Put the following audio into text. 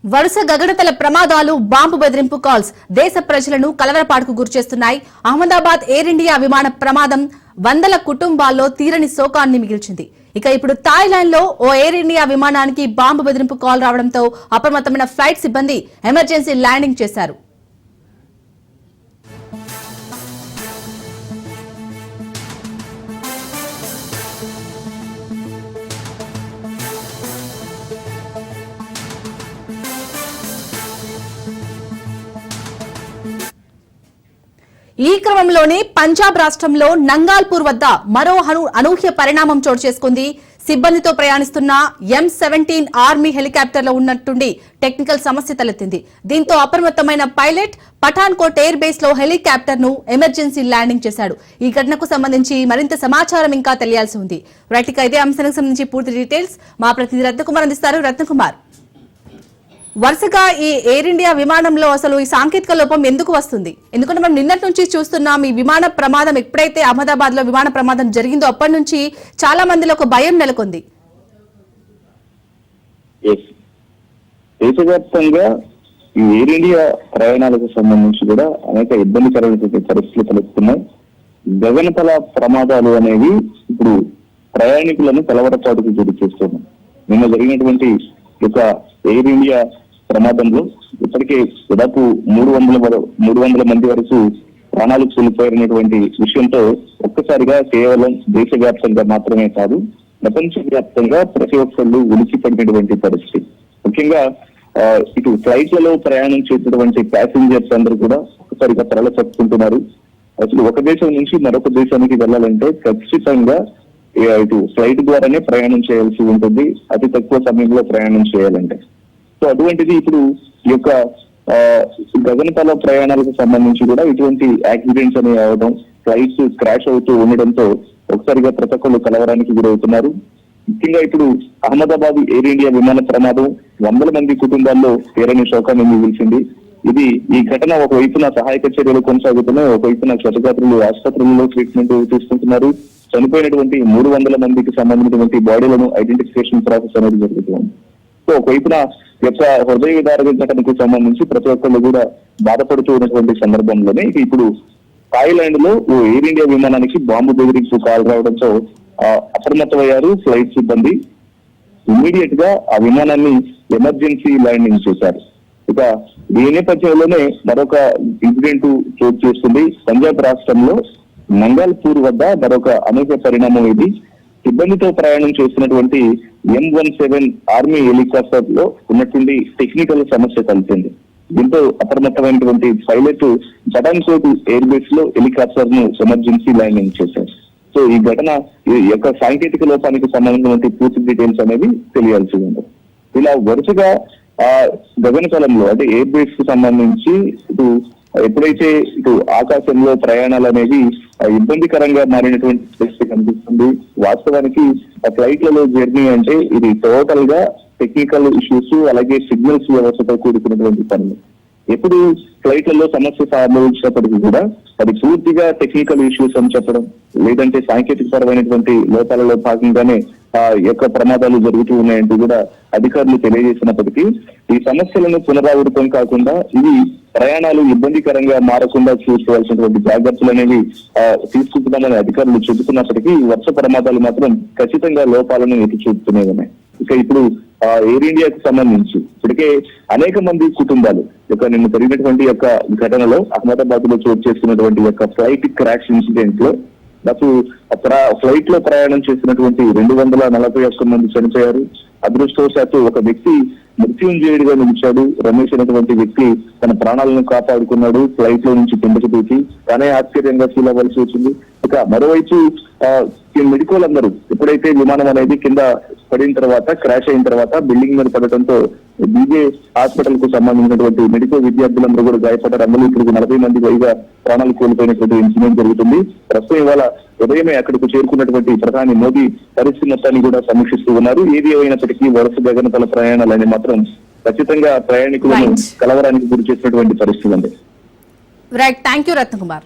వరుస గగనతల ప్రమాదాలు, బాంబు బెదిరింపు కాల్స్ దేశ ప్రజలను కలవరపాటుకు గురిచేస్తున్నాయి. అహ్మదాబాద్ ఎయిర్ ఇండియా విమాన ప్రమాదం వందల కుటుంబాల్లో తీరని శోకాన్ని మిగిల్చింది. ఇక ఇప్పుడు థాయిలాండ్ లో ఓ ఎయిర్ ఇండియా విమానానికి బాంబు బెదిరింపు కాల్ రావడంతో అప్రమత్తమైన ఫ్లైట్ సిబ్బంది ఎమర్జెన్సీ ల్యాండింగ్ చేశారు. ఈ క్రమంలోనే పంజాబ్ రాష్ట్రంలో నంగాల్పూర్ వద్ద మరో అనూహ్య పరిణామం చోటు చేసుకుంది. సిబ్బందితో ప్రయాణిస్తున్న M-17 ఆర్మీ హెలికాప్టర్లో ఉన్నట్టుండి టెక్నికల్ సమస్య తలెత్తింది. దీంతో అప్రమత్తమైన పైలట్ పఠాన్కోట్ ఎయిర్ బేస్ లో హెలికాప్టర్ ను ఎమర్జెన్సీ ల్యాండింగ్ చేశాడు. ఈ ఘటనకు సంబంధించి మరింత సమాచారం ఇంకా తెలియాల్సి ఉంది. రైట్, ఇదే అంశానికి సంబంధించి పూర్తి డీటెయిల్స్ మా ప్రతినిధి రత్నకుమార్ అందిస్తారు. రత్నకుమార్, వరుసగా ఈ ఎయిర్ ఇండియా విమానంలో అసలు ఈ సాంకేతిక లోపం ఎందుకు వస్తుంది? ఎందుకంటే మనం నిన్నటి నుంచి చూస్తున్నాం, ఈ విమాన ప్రమాదం ఎప్పుడైతే అహ్మదాబాద్ లో విమాన ప్రమాదం జరిగిందో అప్పటి నుంచి చాలా మందిలో ఒక భయం నెలకొంది. దేశవ్యాప్తంగా ఈ ఎయిర్ ఇండియా ప్రయాణాలకు సంబంధించి కూడా అనేక ఇబ్బందికరమైన పరిస్థితులు తలెత్తున్నాయి. గగనతల ప్రమాదాలు అనేవి ఇప్పుడు ప్రయాణికులను కలవరపాటుకు గురి చేస్తున్నాయి. నిన్న జరిగినటువంటి ఒక ఎయిర్ ఇండియా ప్రమాదంలో ఇప్పటికే దాదాపు 300 మంది వరకు ప్రాణాలు కోల్పోయినటువంటి విషయంతో ఒక్కసారిగా కేవలం దేశవ్యాప్తంగా మాత్రమే కాదు, ప్రపంచవ్యాప్తంగా ప్రతి ఒక్కళ్ళు ఉలికిపడినటువంటి పరిస్థితి. ముఖ్యంగా ఇటు ఫ్లైట్లలో ప్రయాణం చేసినటువంటి ప్యాసింజర్స్ అందరూ కూడా ఒక్కసారిగా తరలి చెప్పుకుంటున్నారు. అసలు ఒక దేశం నుంచి మరొక దేశానికి వెళ్ళాలంటే ఖచ్చితంగా ఇటు ఫ్లైట్ ద్వారానే ప్రయాణం చేయాల్సి ఉంటుంది, అతి తక్కువ సమయంలో ప్రయాణం చేయాలంటే. సో అటువంటిది ఇప్పుడు ఈ యొక్క గగనతల ప్రయాణాలకు సంబంధించి కూడా ఇటువంటి యాక్సిడెంట్స్ అనేవి అవడం, ఫ్లైట్స్ క్రాష్ అవుతూ ఉండడంతో ఒకసారిగా ప్రతి ఒక్కళ్ళు కలవరానికి గురవుతున్నారు. ముఖ్యంగా ఇప్పుడు అహ్మదాబాద్ ఎయిర్ ఇండియా విమాన ప్రమాదం 100 మంది కుటుంబాల్లో తీరని శోకాన్ని మిగిల్చింది. ఈ ఘటన ఒకవైపున సహాయక చర్యలు కొనసాగుతున్నాయి, ఒకవైపున క్షతగాత్రులు ఆసుపత్రులలో ట్రీట్మెంట్ తీసుకుంటున్నారు. చనిపోయినటువంటి 300 మందికి సంబంధించినటువంటి బాడీలను ఐడెంటిఫికేషన్ ప్రాసెస్ అనేది జరుగుతుంది. సో ఒకవైపున యొక్క హృదయ విదారక ఘటనకు సంబంధించి ప్రతి ఒక్కళ్ళు కూడా బాధపడుతూ ఉన్నటువంటి సందర్భంలోనే ఇప్పుడు థాయిలాండ్ లో ఓ ఎయిర్ ఇండియా విమానానికి బాంబు బెదిరింపు కాల్ రావడంతో అప్రమత్తమయ్యారు ఫ్లైట్ సిబ్బంది. ఇమ్మీడియట్ గా ఆ విమానాన్ని ఎమర్జెన్సీ ల్యాండింగ్ చేశారు. ఇక ఈ నేపథ్యంలోనే మరొక ఇన్సిడెంట్ చోటు చేస్తుంది. పంజాబ్ రాష్ట్రంలో నంగాల్పూర్ వద్ద మరొక అనూహ్య పరిణామం ఇది. సిబ్బందితో ప్రయాణం చేస్తున్నటువంటి M-17 ఆర్మీ హెలికాప్టర్ లో ఉన్నటువంటి టెక్నికల్ సమస్య కలిసింది. దీంతో అప్రమత్తమైనటువంటి పైలట్ పఠాన్కోట్ ఎయిర్ బేస్ లో హెలికాప్టర్ ను ఎమర్జెన్సీ ల్యాండింగ్ చేశారు. సో ఈ ఘటన యొక్క సాంకేతిక లోపానికి సంబంధించినటువంటి పూర్తి డీటెయిల్స్ అనేది తెలియాల్సి ఉంది. ఇలా వరుసగా గగనతలంలో అంటే ఎయిర్ బేస్ కు సంబంధించి ఇటు ఎప్పుడైతే ఇటు ఆకాశంలో ప్రయాణాలు అనేవి ఇబ్బందికరంగా మారినటువంటి పరిస్థితి కనిపిస్తుంది. వాస్తవానికి ఆ ఫ్లైట్లలో జర్నీ అంటే ఇది టోటల్ గా టెక్నికల్ ఇష్యూస్ అలాగే సిగ్నల్స్ వ్యవస్థతో కూడుకున్నటువంటి పనులు. ఎప్పుడు ఫ్లైట్లలో సమస్య సంభవించినప్పటికీ కూడా అది పూర్తిగా టెక్నికల్ ఇష్యూస్ అని చెప్పడం, లేదంటే సాంకేతిక పరమైనటువంటి లోపాలలో భాగంగానే యొక్క ప్రమాదాలు జరుగుతూ ఉన్నాయంటూ కూడా అధికారులు తెలియజేసినప్పటికీ ఈ సమస్యలను పునరావృతం కాకుండా ఇవి ప్రయాణాలు ఇబ్బందికరంగా మారకుండా చూసుకోవాల్సినటువంటి జాగ్రత్తలు అనేవి తీసుకుంటున్నామని అధికారులు చెబుతున్నప్పటికీ వర్ష ప్రమాదాలు మాత్రం ఖచ్చితంగా లోపాలను ఎత్తి చూపుతూనే ఉన్నాయి. ఇక ఇప్పుడు ఎయిర్ ఇండియాకు సంబంధించి ఇప్పటికే అనేక మంది కుటుంబాలు నిన్న జరిగినటువంటి యొక్క ఘటనలో అహ్మదాబాద్ లో చోటు చేసుకున్నటువంటి యొక్క ఫ్లైట్ క్రాష్ ఇన్సిడెంట్ లో ఫ్లైట్ లో ప్రయాణం చేసినటువంటి 241 మంది చనిపోయారు. అదృష్టవశాత్తు ఒక వ్యక్తి మృత్యుంజయుడిగా నిలిచాడు. రమేష్ అనేటువంటి వ్యక్తి తన ప్రాణాలను కాపాడుకున్నాడు. ఫ్లైట్ లో నుంచి కిందకి దూకి తానే ఆశ్చర్యంగా ఫీల్ అవ్వాల్సి వచ్చింది. ఇక మరోవైపు మెడికోలందరూ ఎప్పుడైతే విమానం అనేది కింద పడిన తర్వాత క్రాష్ అయిన తర్వాత బిల్డింగ్ మీద పడటంతో బీజే హాస్పిటల్ కు సంబంధించినటువంటి మెడికల్ విద్యార్థులందరూ కూడా గాయపడ్డారు. అందులో ఇప్పుడు 40 మంది పైగా ప్రాణాలు కోల్పోయినటువంటి ఇన్సిడెంట్ జరుగుతుంది. ప్రస్తుతం ఇవాళ ఉదయమే అక్కడికి చేరుకున్నటువంటి ప్రధాని మోదీ పరిస్థితి మొత్తాన్ని కూడా సమీక్షిస్తూ ఉన్నారు. ఏది అయినప్పటికీ వరుస గగనతల ప్రయాణాలని మాత్రం ఖచ్చితంగా ప్రయాణికులను కలవరానికి గురి చేసినటువంటి పరిస్థితి ఉంది. Right, thank you Ratnakumar.